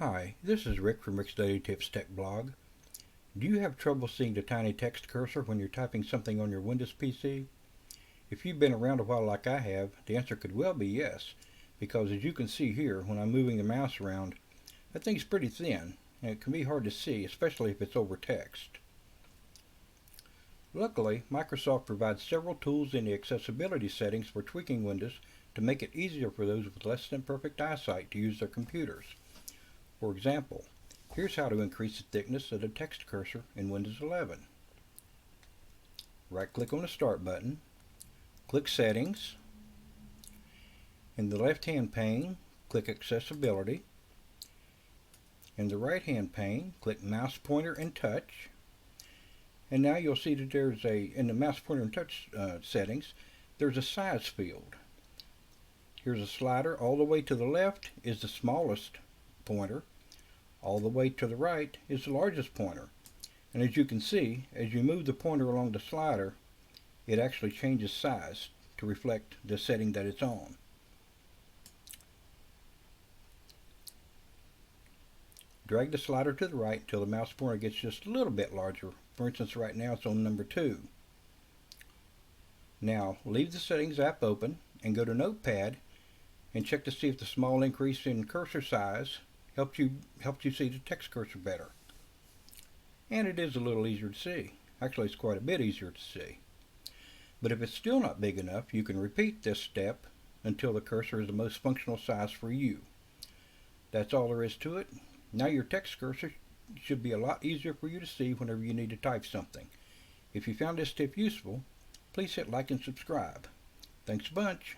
Hi, this is Rick from Rick's Daily Tips Tech Blog. Do you have trouble seeing the tiny text cursor when you're typing something on your Windows PC? If you've been around a while like I have, the answer could well be yes, because as you can see here, when I'm moving the mouse around, that thing's pretty thin, and it can be hard to see, especially if it's over text. Luckily, Microsoft provides several tools in the accessibility settings for tweaking Windows to make it easier for those with less than perfect eyesight to use their computers. For example, here's how to increase the thickness of the text cursor in Windows 11. Right-click on the Start button, click Settings. In the left-hand pane, click Accessibility. In the right-hand pane, click Mouse Pointer and Touch. And now you'll see that in the Mouse Pointer and Touch settings, there's a size field. Here's a slider. All the way to the left is the smallest pointer. All the way to the right is the largest pointer. And as you can see, as you move the pointer along the slider, it actually changes size to reflect the setting that it's on. Drag the slider to the right until the mouse pointer gets just a little bit larger. For instance, right now it's on number 2. Now, leave the Settings app open and go to Notepad and check to see if the small increase in cursor size helped you see the text cursor better. And it is a little easier to see. Actually, it's quite a bit easier to see. But if it's still not big enough, you can repeat this step until the cursor is the most functional size for you. That's all there is to it. Now your text cursor should be a lot easier for you to see whenever you need to type something. If you found this tip useful, please hit like and subscribe. Thanks a bunch.